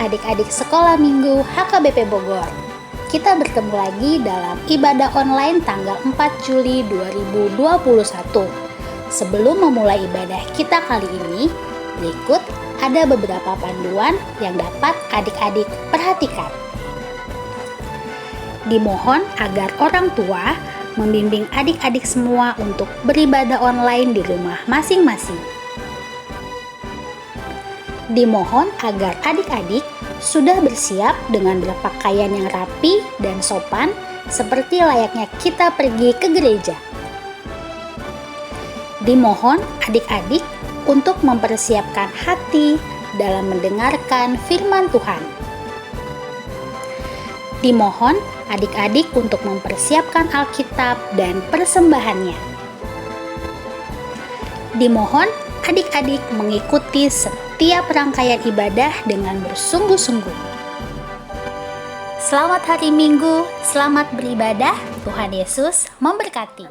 adik-adik sekolah minggu HKBP Bogor. Kita bertemu lagi dalam ibadah online tanggal 4 Juli 2021. Sebelum memulai ibadah kita kali ini, berikut ada beberapa panduan yang dapat adik-adik perhatikan. Dimohon agar orang tua membimbing adik-adik semua untuk beribadah online di rumah masing-masing. Dimohon agar adik-adik sudah bersiap dengan berpakaian yang rapi dan sopan seperti layaknya kita pergi ke gereja. Dimohon adik-adik untuk mempersiapkan hati dalam mendengarkan firman Tuhan. Dimohon adik-adik untuk mempersiapkan Alkitab dan persembahannya. Dimohon adik-adik mengikuti setiap rangkaian ibadah dengan bersungguh-sungguh. Selamat hari Minggu, selamat beribadah, Tuhan Yesus memberkati.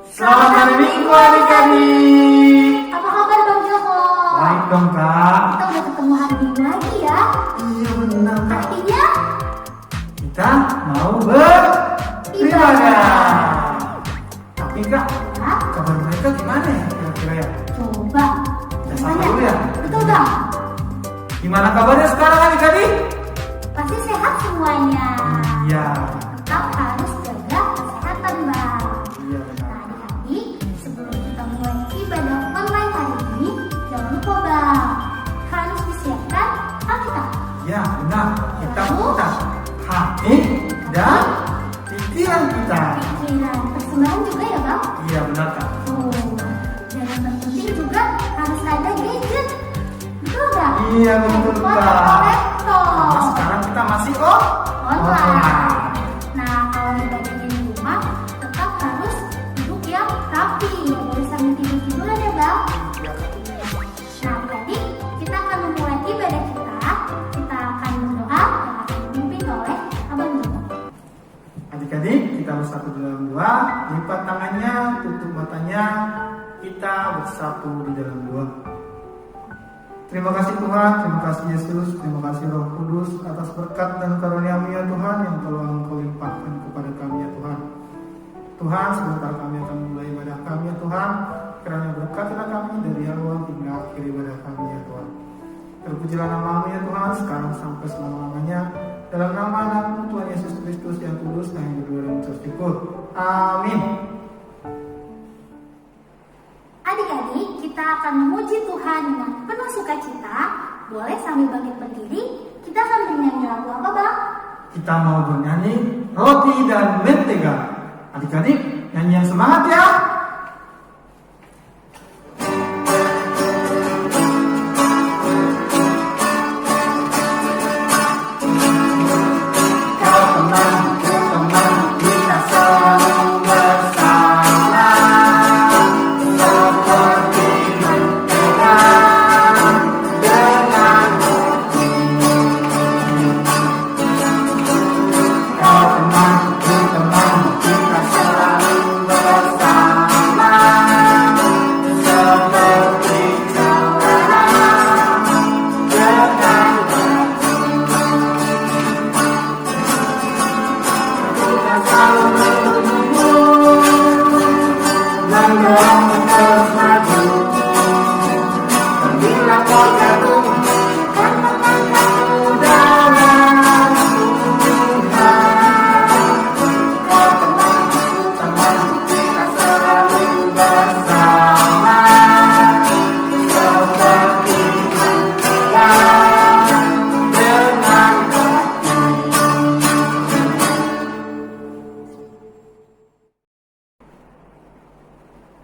Selamat hari Minggu adik-adik. Apa kabar Bang Joko? Baik dong Kak. Kita udah ketemu hari Minggu lagi ya. Iya benar Kak. Artinya Kita mau beribadah. Tapi Kak, kabar mereka gimana ya kira-kira ya? coba Kita sapa dulu ya. Betul Bang, Gimana kabarnya sekarang adik-adik? pasti sehat semuanya. Iya. Tetap harus jaga kesehatan Bang. Iya Nah benar. adik-adik, sebelum kita mulai ibadah online hari ini, jangan lupa Bang, harus disiapkan Alkitab. Iya benar. Kita hati dan pikiran kita. Pikiran, persembahan juga ya Bang? Iya benar Kak. Dan yang terpenting juga harus ada gadget. Betul nggak? Iya betul Handphone Kak. atau laptop. Karena sekarang kita masih Online. Nah, kalau ibadahnya di rumah, tetap harus duduk yang rapi. Nggak boleh sambil tidur-tiduran ya Bang. Nah, jadi kita akan memulai ibadah kita. Kita akan berdoa yang akan dipimpin oleh Abang Joko. Adik-adik, kita bersatu dalam doa, lipat tangannya, tutup matanya, kita bersatu di dalam doa. Terima kasih Tuhan, terima kasih Yesus, terima kasih Roh Kudus atas berkat dan karunia-Mu ya Tuhan yang telah Engkau limpahkan kepada kami ya Tuhan. Tuhan, sebentar kami akan mulai ibadah kami ya Tuhan, kiranya berkatilah kami dari awal hingga akhir ibadah kami ya Tuhan. Terpujilah nama-Mu ya Tuhan, sekarang sampai selama-lamanya. Dalam nama anak-Mu Tuhan Yesus Kristus yang kudus, kami berdoa dan mengucap syukur. Amin. Adik-adik, kita akan memuji Tuhan dengan penuh sukacita. Boleh sambil bangkit berdiri, kita akan bernyanyi lagu apa Bang? Kita mau bernyanyi Roti dan Mentega. Adik-adik, nyanyi yang semangat ya.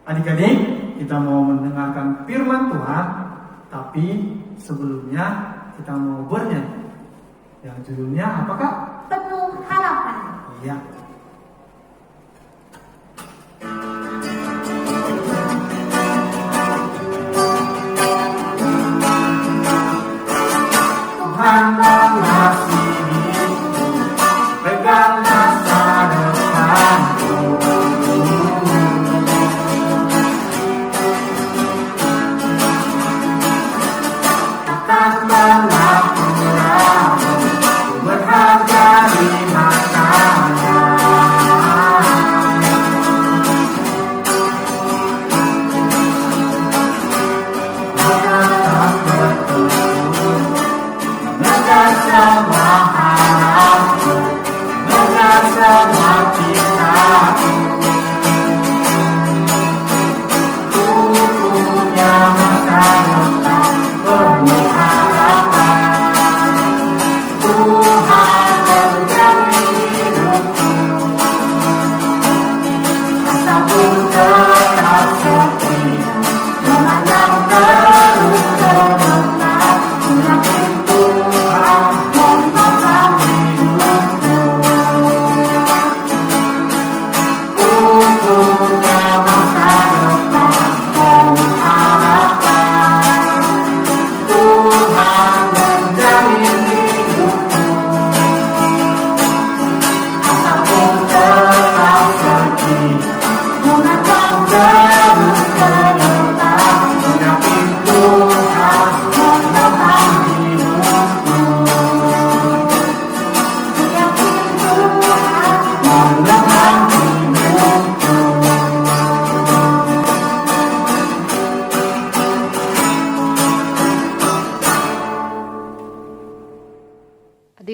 Adik-adik, kita mau mendengarkan firman Tuhan, tapi sebelumnya kita mau bernyanyi. Yang judulnya apa Kak? Penuh harapan. Iya. Tuhan mengasihi, pegang masa depanku. Takkan pernah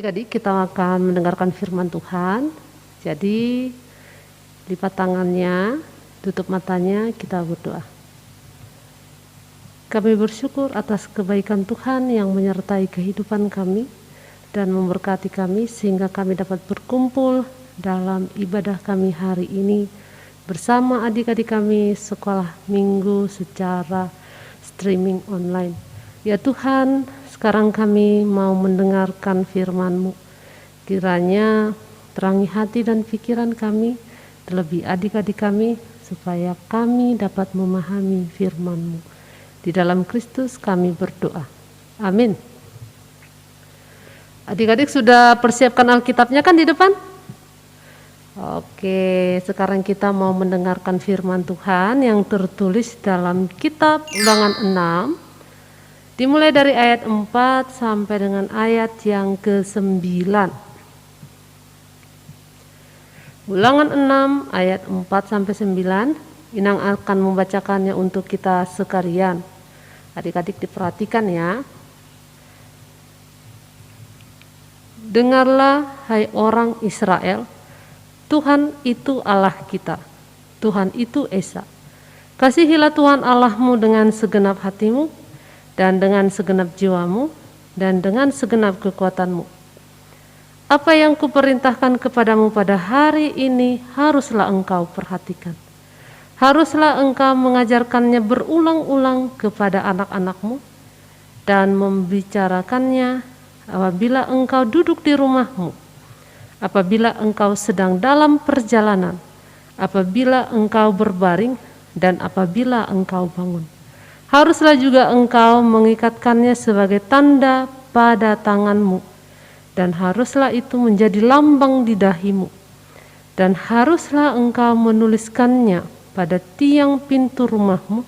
Adik-adik, kita akan mendengarkan firman Tuhan. Jadi lipat tangannya, tutup matanya, kita berdoa. Kami bersyukur atas kebaikan Tuhan yang menyertai kehidupan kami dan memberkati kami sehingga kami dapat berkumpul dalam ibadah kami hari ini bersama adik-adik kami sekolah minggu secara streaming online. Ya Tuhan, sekarang kami mau mendengarkan firman-Mu. Kiranya terangi hati dan pikiran kami, terlebih adik-adik kami, supaya kami dapat memahami firman-Mu. Di dalam Kristus kami berdoa. Amin. Adik-adik sudah persiapkan Alkitabnya kan di depan? Oke, sekarang kita mau mendengarkan firman Tuhan yang tertulis dalam kitab Ulangan 6. Dimulai dari ayat 4 sampai dengan ayat yang ke-9. Ulangan 6 ayat 4 sampai 9. Inang akan membacakannya untuk kita sekalian. Adik-adik diperhatikan ya. Dengarlah hai orang Israel, Tuhan itu Allah kita, Tuhan itu Esa. Kasihilah Tuhan Allahmu dengan segenap hatimu, dan dengan segenap jiwamu, dan dengan segenap kekuatanmu. Apa yang kuperintahkan kepadamu pada hari ini haruslah engkau perhatikan. Haruslah engkau mengajarkannya berulang-ulang kepada anak-anakmu dan membicarakannya apabila engkau duduk di rumahmu, apabila engkau sedang dalam perjalanan, apabila engkau berbaring, dan apabila engkau bangun. Haruslah juga engkau mengikatkannya sebagai tanda pada tanganmu, dan haruslah itu menjadi lambang di dahimu, dan haruslah engkau menuliskannya pada tiang pintu rumahmu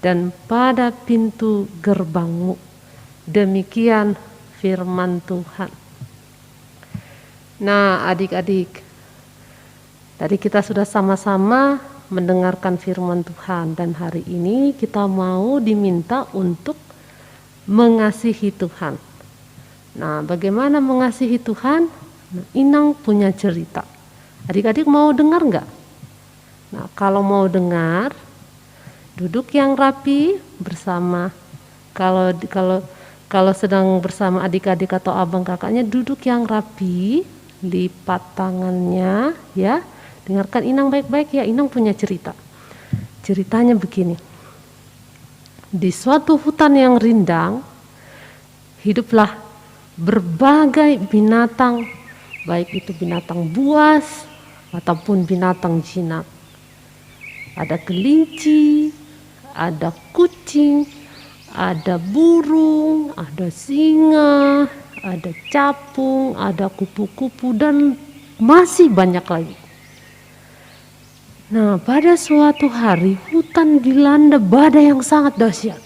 dan pada pintu gerbangmu. Demikian firman Tuhan. Nah, adik-adik, tadi kita sudah sama-sama mendengarkan firman Tuhan, dan hari ini kita mau diminta untuk mengasihi Tuhan. Nah, bagaimana mengasihi Tuhan? Nah, Inang punya cerita. Adik-adik mau dengar nggak? Nah, kalau mau dengar, duduk yang rapi bersama. Kalau sedang bersama adik-adik atau abang kakaknya, duduk yang rapi, lipat tangannya ya. Dengarkan Inang baik-baik ya, Inang punya cerita. Ceritanya begini. Di suatu hutan yang rindang, hiduplah berbagai binatang, baik itu binatang buas ataupun binatang jinak. Ada kelinci, ada kucing, ada burung, ada singa, ada capung, ada kupu-kupu, dan masih banyak lagi. Nah, pada suatu hari hutan dilanda badai yang sangat dahsyat.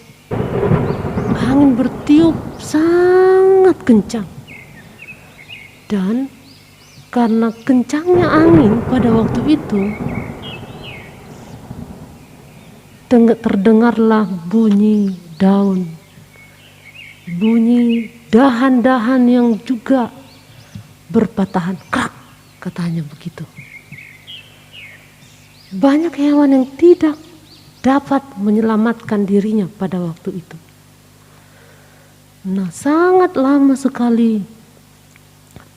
Angin bertiup sangat kencang. Dan karena kencangnya angin pada waktu itu, terdengarlah bunyi daun, bunyi dahan-dahan yang juga berpatahan, krak, katanya begitu. Banyak hewan yang tidak dapat menyelamatkan dirinya pada waktu itu. Nah, sangat lama sekali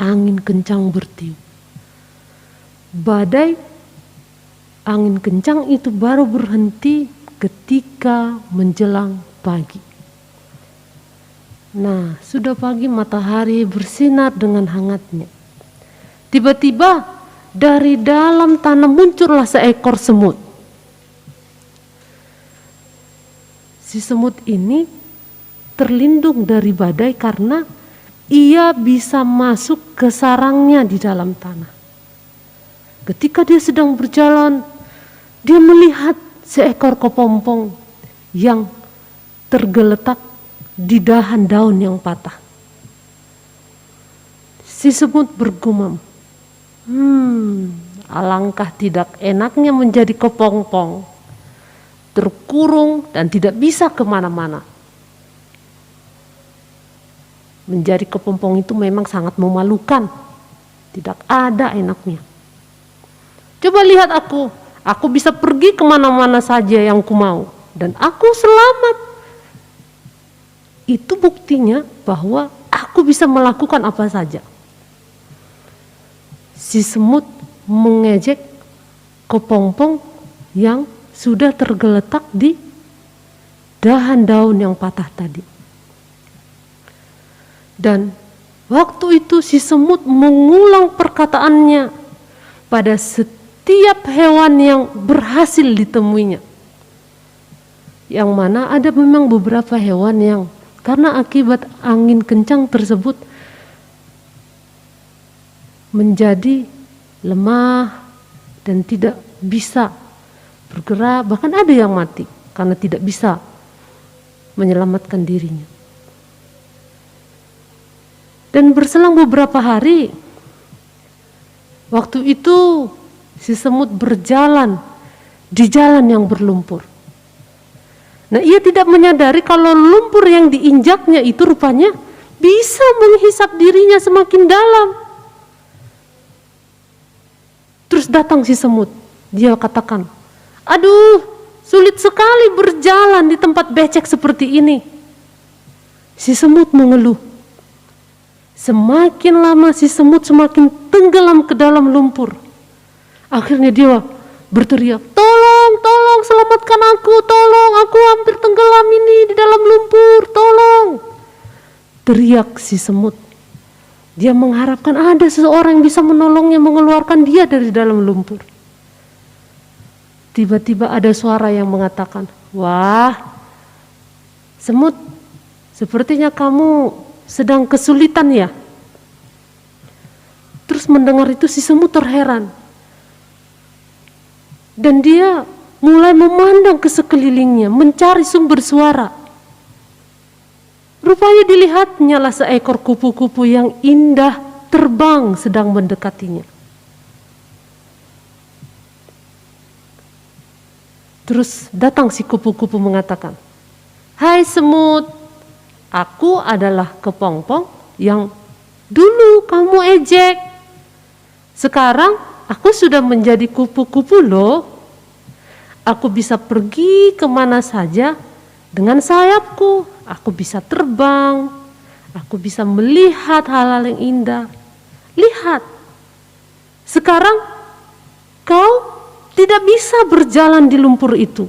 angin kencang bertiup. Badai angin kencang itu baru berhenti ketika menjelang pagi. Nah, sudah pagi, matahari bersinar dengan hangatnya. Tiba-tiba dari dalam tanah muncullah seekor semut. Si semut ini terlindung dari badai karena ia bisa masuk ke sarangnya di dalam tanah. Ketika dia sedang berjalan, dia melihat seekor kepompong yang tergeletak di dahan daun yang patah. Si semut bergumam, alangkah tidak enaknya menjadi kepompong, terkurung dan tidak bisa kemana-mana. menjadi kepompong itu memang sangat memalukan. Tidak ada enaknya. Coba lihat aku bisa pergi kemana-mana saja yang ku mau, dan aku selamat. Itu buktinya bahwa aku bisa melakukan apa saja. Si semut mengejek kepompong yang sudah tergeletak di dahan daun yang patah tadi. Dan waktu itu si semut mengulang perkataannya pada setiap hewan yang berhasil ditemuinya. Yang mana ada memang beberapa hewan yang karena akibat angin kencang tersebut menjadi lemah dan tidak bisa bergerak, bahkan ada yang mati karena tidak bisa menyelamatkan dirinya. Dan berselang beberapa hari, waktu itu si semut berjalan di jalan yang berlumpur. Nah, ia tidak menyadari kalau lumpur yang diinjaknya itu rupanya bisa menghisap dirinya semakin dalam. Terus datang si semut, dia katakan, "Aduh, sulit sekali berjalan di tempat becek seperti ini." Si semut mengeluh. Semakin lama si semut semakin tenggelam ke dalam lumpur. Akhirnya dia berteriak, "Tolong, tolong selamatkan aku, tolong, aku hampir tenggelam ini di dalam lumpur, tolong." Teriak si semut. Dia mengharapkan ada seseorang yang bisa menolongnya, mengeluarkan dia dari dalam lumpur. Tiba-tiba ada suara yang mengatakan, "Wah, semut, sepertinya kamu sedang kesulitan ya?" Terus mendengar itu si semut terheran. Dan dia mulai memandang ke sekelilingnya, mencari sumber suara. Rupanya dilihatnya lah seekor kupu-kupu yang indah terbang sedang mendekatinya. Terus datang si kupu-kupu mengatakan, "Hai semut, aku adalah kepompong yang dulu kamu ejek. Sekarang aku sudah menjadi kupu-kupu loh. Aku bisa pergi kemana saja dengan sayapku. Aku bisa terbang. Aku bisa melihat hal-hal yang indah. Lihat, sekarang kau tidak bisa berjalan di lumpur itu."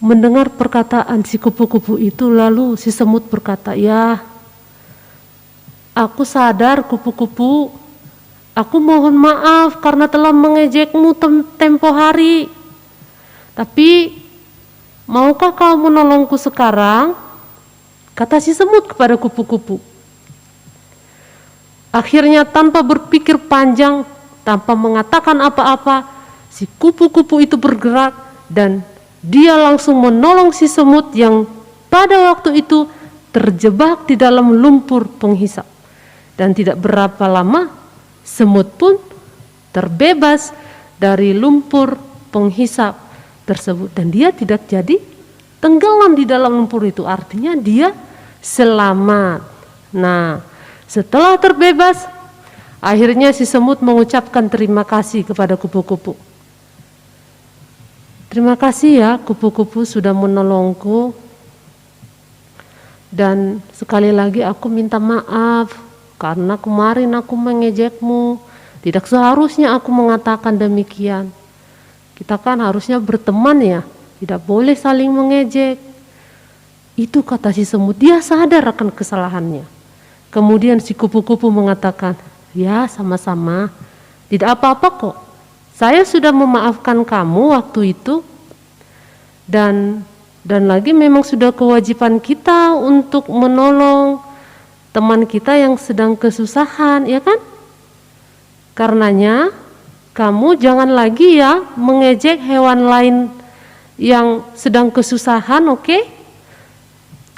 Mendengar perkataan si kupu-kupu itu, lalu si semut berkata, "Ya, aku sadar kupu-kupu, aku mohon maaf karena telah mengejekmu tempo hari. Tapi maukah kau menolongku sekarang?" Kata si semut kepada kupu-kupu. Akhirnya tanpa berpikir panjang, tanpa mengatakan apa-apa, si kupu-kupu itu bergerak dan dia langsung menolong si semut yang pada waktu itu terjebak di dalam lumpur penghisap. Dan tidak berapa lama, semut pun terbebas dari lumpur penghisap tersebut. Dan dia tidak jadi tenggelam di dalam lumpur itu, artinya dia selamat. Nah, setelah terbebas, akhirnya si semut mengucapkan terima kasih kepada kupu-kupu. "Terima kasih ya kupu-kupu sudah menolongku. Dan sekali lagi aku minta maaf karena kemarin aku mengejekmu. Tidak seharusnya aku mengatakan demikian. Kita kan harusnya berteman ya, tidak boleh saling mengejek." Itu kata si semut, dia sadar akan kesalahannya. Kemudian si kupu-kupu mengatakan, "Ya, sama-sama, tidak apa-apa kok. Saya sudah memaafkan kamu waktu itu. Dan lagi memang sudah kewajiban kita untuk menolong teman kita yang sedang kesusahan, ya kan? Karenanya kamu jangan lagi ya mengejek hewan lain yang sedang kesusahan, oke?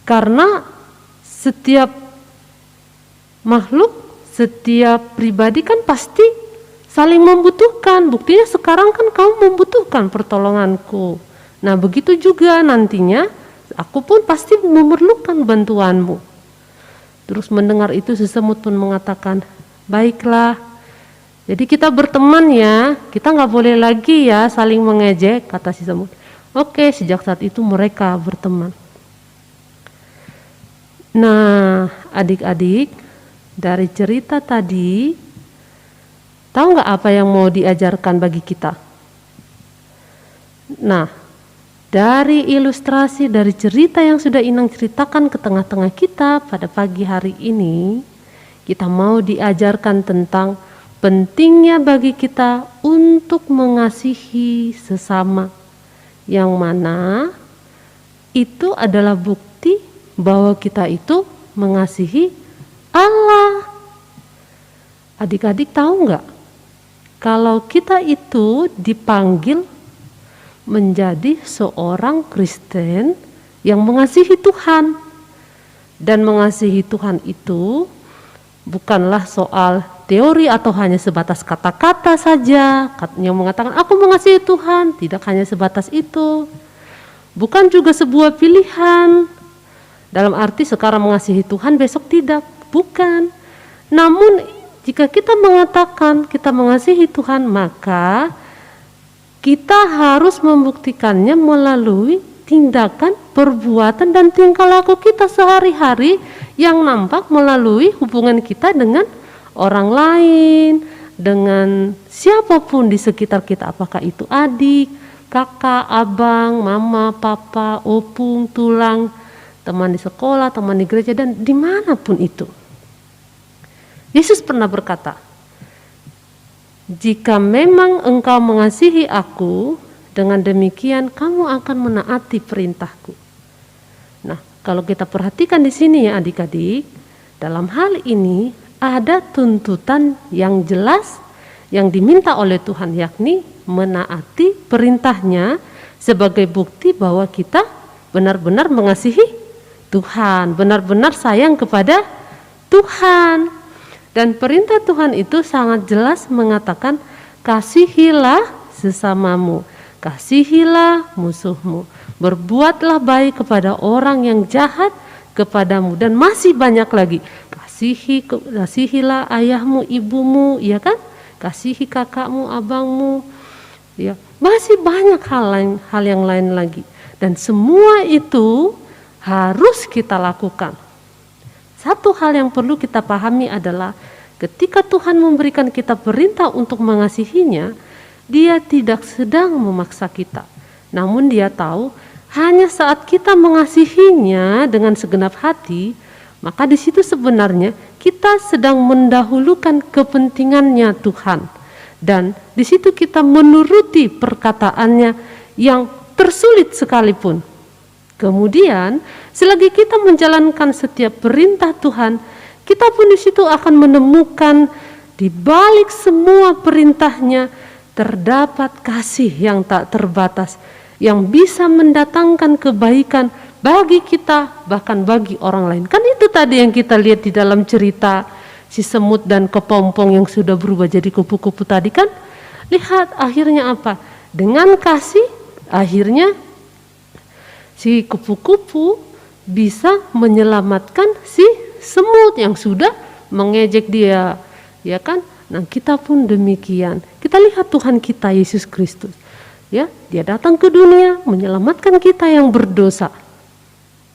Karena setiap makhluk, setiap pribadi kan pasti saling membutuhkan. Buktinya sekarang kan kamu membutuhkan pertolonganku. Nah, begitu juga nantinya aku pun pasti memerlukan bantuanmu. Terus mendengar itu si semut pun mengatakan, baiklah. Jadi kita berteman ya, kita nggak boleh lagi ya saling mengejek, kata si semut. Oke, sejak saat itu mereka berteman. Nah, adik-adik, dari cerita tadi, tahu nggak apa yang mau diajarkan bagi kita? Nah, dari ilustrasi, dari cerita yang sudah Inang ceritakan ke tengah-tengah kita pada pagi hari ini, kita mau diajarkan tentang pentingnya bagi kita untuk mengasihi sesama, yang mana itu adalah bukti bahwa kita itu mengasihi Allah. Adik-adik tahu nggak? Kalau kita itu dipanggil menjadi seorang Kristen yang mengasihi Tuhan. Dan mengasihi Tuhan itu bukanlah soal teori atau hanya sebatas kata-kata saja. Yang mengatakan aku mengasihi Tuhan, tidak hanya sebatas itu. Bukan juga sebuah pilihan. Dalam arti sekarang mengasihi Tuhan, besok tidak. Bukan. Namun jika kita mengatakan kita mengasihi Tuhan, maka kita harus membuktikannya melalui tindakan, perbuatan, dan tingkah laku kita sehari-hari yang nampak melalui hubungan kita dengan orang lain, dengan siapapun di sekitar kita, apakah itu adik, kakak, abang, mama, papa, opung, tulang, teman di sekolah, teman di gereja, dan dimanapun itu. Yesus pernah berkata, jika memang engkau mengasihi aku, dengan demikian kamu akan menaati perintahku. Nah, kalau kita perhatikan di sini ya adik-adik, dalam hal ini ada tuntutan yang jelas yang diminta oleh Tuhan, yakni menaati perintahnya sebagai bukti bahwa kita benar-benar mengasihi Tuhan, benar-benar sayang kepada Tuhan. Dan perintah Tuhan itu sangat jelas mengatakan, kasihilah sesamamu, kasihilah musuhmu, berbuatlah baik kepada orang yang jahat kepadamu, dan masih banyak lagi. Kasihilah ayahmu, ibumu, ya kan? Kasihi kakakmu, abangmu, ya. Masih banyak hal yang lain lagi. Dan semua itu harus kita lakukan. Satu hal yang perlu kita pahami adalah ketika Tuhan memberikan kita perintah untuk mengasihinya, Dia tidak sedang memaksa kita. Namun Dia tahu hanya saat kita mengasihinya dengan segenap hati, maka di situ sebenarnya kita sedang mendahulukan kepentingannya Tuhan. Dan di situ kita menuruti perkataannya yang tersulit sekalipun. Kemudian, selagi kita menjalankan setiap perintah Tuhan, kita pun di situ akan menemukan di balik semua perintahnya terdapat kasih yang tak terbatas, yang bisa mendatangkan kebaikan bagi kita, bahkan bagi orang lain. Kan itu tadi yang kita lihat di dalam cerita si semut dan kepompong yang sudah berubah jadi kupu-kupu tadi kan. Lihat akhirnya apa? Dengan kasih, akhirnya si kupu-kupu bisa menyelamatkan si semut yang sudah mengejek dia, ya kan? Nah, kita pun demikian. Kita lihat Tuhan kita Yesus Kristus, ya, Dia datang ke dunia menyelamatkan kita yang berdosa,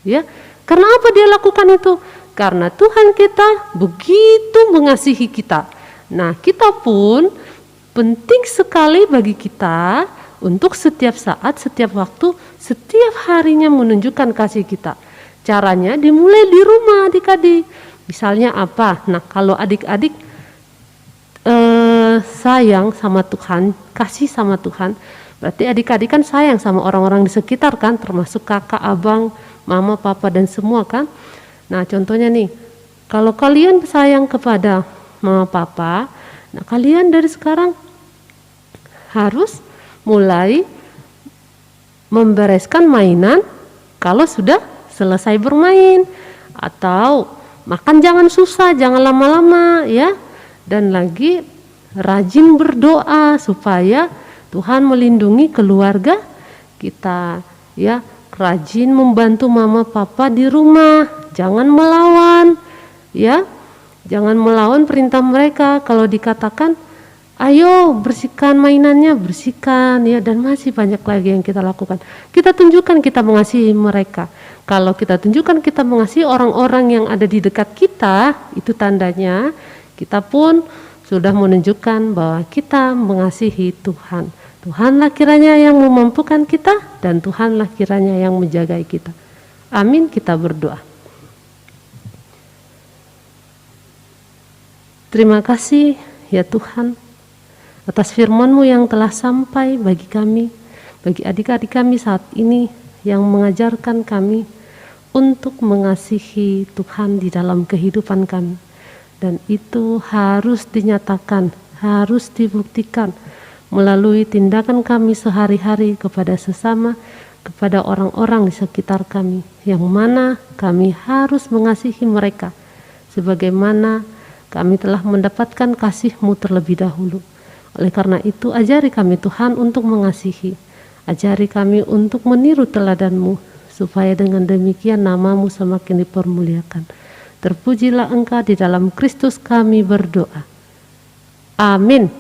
ya. Karena apa Dia lakukan itu? Karena Tuhan kita begitu mengasihi kita. Nah, kita pun penting sekali bagi kita untuk setiap saat, setiap waktu, setiap harinya menunjukkan kasih kita. Caranya dimulai di rumah adik-adik. Misalnya apa? Nah, kalau adik-adik sayang sama Tuhan, kasih sama Tuhan, berarti adik-adik kan sayang sama orang-orang di sekitar kan, termasuk kakak, abang, mama, papa, dan semua kan. Nah, contohnya nih, kalau kalian sayang kepada mama, papa, nah kalian dari sekarang harus mulai membereskan mainan kalau sudah selesai bermain, atau makan jangan susah, jangan lama-lama ya, dan lagi rajin berdoa supaya Tuhan melindungi keluarga kita ya rajin membantu mama papa di rumah, jangan melawan ya. Jangan melawan perintah mereka. Kalau dikatakan ayo bersihkan mainannya, bersihkan ya, dan masih banyak lagi yang kita lakukan. Kita tunjukkan kita mengasihi mereka. Kalau kita tunjukkan kita mengasihi orang-orang yang ada di dekat kita, itu tandanya kita pun sudah menunjukkan bahwa kita mengasihi Tuhan. Tuhanlah kiranya yang memampukan kita, dan Tuhanlah kiranya yang menjaga kita. Amin, kita berdoa. Terima kasih ya Tuhan atas firman-Mu yang telah sampai bagi kami, bagi adik-adik kami saat ini yang mengajarkan kami untuk mengasihi Tuhan di dalam kehidupan kami. Dan itu harus dinyatakan, harus dibuktikan melalui tindakan kami sehari-hari kepada sesama, kepada orang-orang di sekitar kami, yang mana kami harus mengasihi mereka sebagaimana kami telah mendapatkan kasih-Mu terlebih dahulu. Oleh karena itu, ajari kami Tuhan untuk mengasihi. Ajari kami untuk meniru teladan-Mu, supaya dengan demikian nama-Mu semakin dipermuliakan. Terpujilah Engkau, di dalam Kristus kami berdoa. Amin.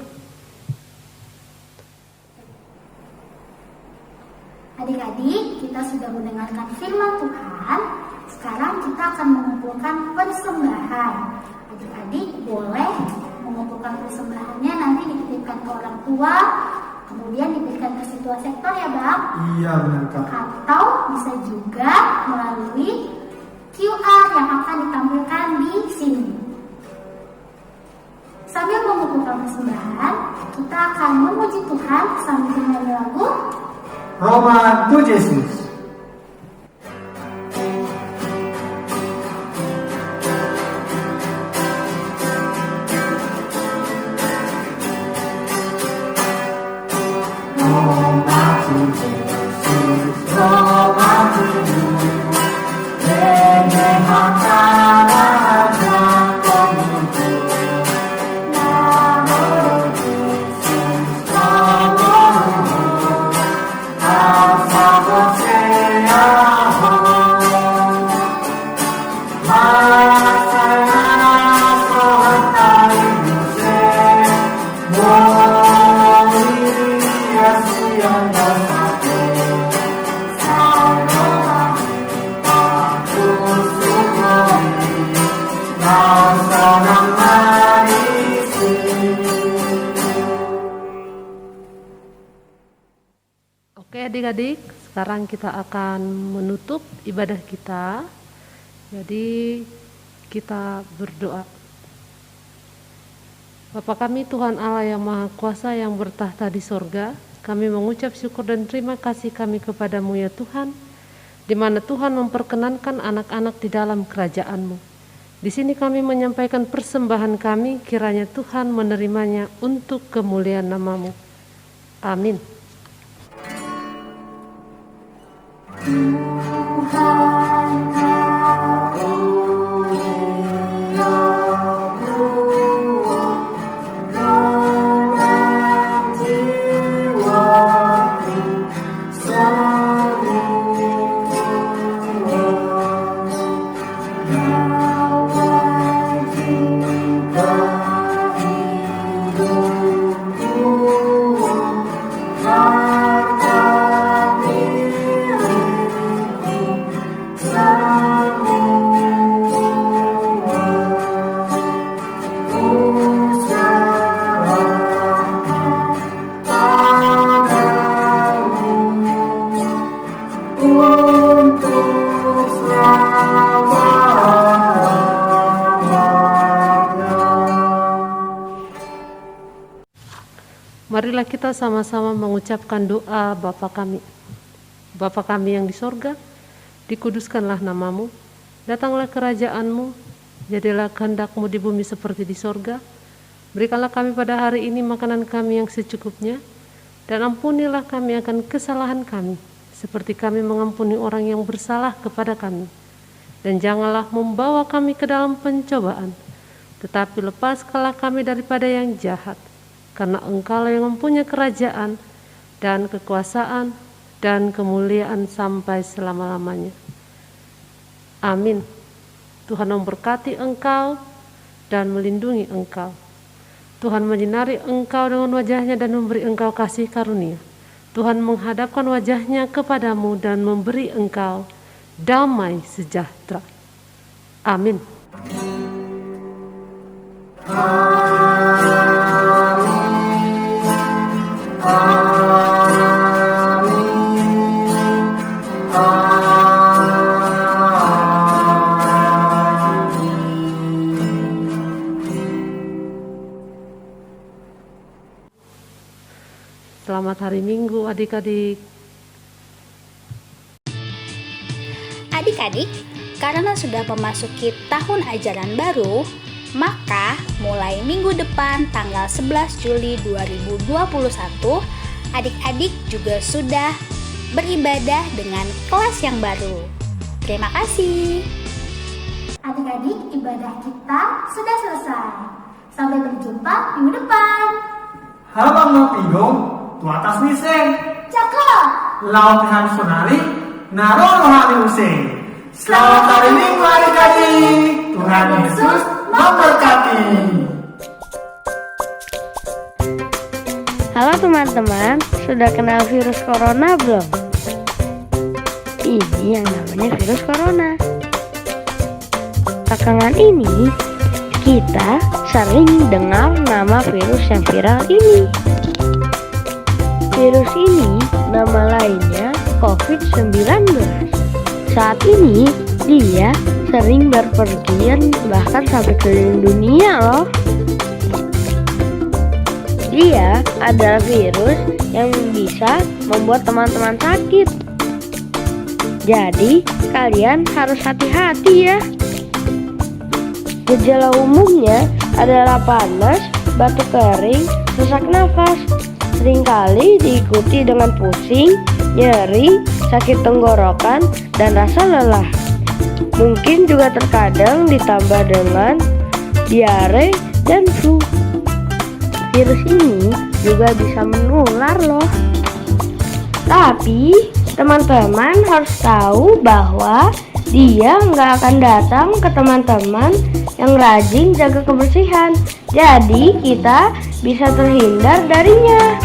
Adik-adik, kita sudah mendengarkan firman Tuhan. Sekarang kita akan mengumpulkan persembahan. Adik-adik boleh mengumpulkan persembahannya, nanti dititipkan ke orang tua, kemudian diberikan ke ketua sektor ya Bang. Iya benar Kak. Atau bisa juga melalui QR yang akan ditampilkan di sini. Sambil mengumpulkan persembahan, kita akan memuji Tuhan sambil menyanyi lagu Roma tu Yesus. Oke adik-adik, sekarang kita akan menutup ibadah kita. Jadi kita berdoa. Bapa kami Tuhan Allah yang Maha Kuasa yang bertahta di sorga, kami mengucap syukur dan terima kasih kami kepadamu ya Tuhan, di mana Tuhan memperkenankan anak-anak di dalam kerajaan-Mu. Di sini kami menyampaikan persembahan kami, kiranya Tuhan menerimanya untuk kemuliaan nama-Mu. Amin. Marilah kita sama-sama mengucapkan doa Bapa kami. Bapa kami yang di sorga, dikuduskanlah nama-Mu, datanglah kerajaan-Mu, jadilah kehendak-Mu di bumi seperti di sorga. Berikanlah kami pada hari ini makanan kami yang secukupnya, dan ampunilah kami akan kesalahan kami, seperti kami mengampuni orang yang bersalah kepada kami. Dan janganlah membawa kami ke dalam pencobaan, tetapi lepaskanlah kami daripada yang jahat. Karena Engkaulah yang mempunyai kerajaan dan kekuasaan dan kemuliaan sampai selama-lamanya. Amin. Tuhan memberkati engkau dan melindungi engkau. Tuhan menyinari engkau dengan wajah-Nya dan memberi engkau kasih karunia. Tuhan menghadapkan wajah-Nya kepadamu dan memberi engkau damai sejahtera. Amin. Selamat hari Minggu adik-adik. Adik-adik, karena sudah memasuki tahun ajaran baru, maka mulai minggu depan tanggal 11 Juli 2021, adik-adik juga sudah beribadah dengan kelas yang baru. Terima kasih. Adik-adik, ibadah kita sudah selesai. Sampai berjumpa minggu depan. Halo Bang Pinggung, tu atas niseng. Cakep. Laut Tuhan Sonari, Naro Rohani Useng. Selamat hari Minggu adik-adik. Tuhan Yesus memberkati. Halo teman-teman, sudah kenal virus corona belum? Ini yang namanya virus corona. Belakangan ini, kita sering dengar nama virus yang viral ini. Virus ini nama lainnya COVID-19. Saat ini, dia sering berpergian bahkan sampai keliling dunia loh. Dia adalah virus yang bisa membuat teman-teman sakit. Jadi, kalian harus hati-hati ya. Gejala umumnya adalah panas, batuk kering, sesak nafas. Seringkali diikuti dengan pusing, nyeri, sakit tenggorokan, dan rasa lelah. Mungkin juga terkadang ditambah dengan diare dan flu. Virus ini juga bisa menular loh. Tapi teman-teman harus tahu bahwa dia nggak akan datang ke teman-teman yang rajin jaga kebersihan. Jadi kita bisa terhindar darinya.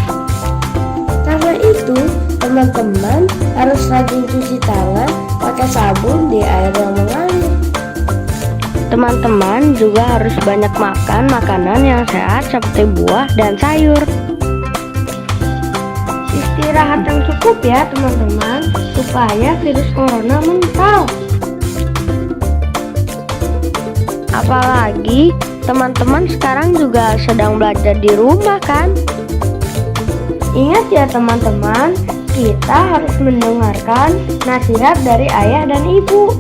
Karena itu teman-teman harus rajin cuci tangan pakai sabun di air yang mengalir. Teman-teman juga harus banyak makan makanan yang sehat seperti buah dan sayur. Istirahat yang cukup ya teman-teman, supaya virus corona mental. Apalagi teman-teman sekarang juga sedang belajar di rumah kan? Ingat ya teman-teman, kita harus mendengarkan nasihat dari ayah dan ibu.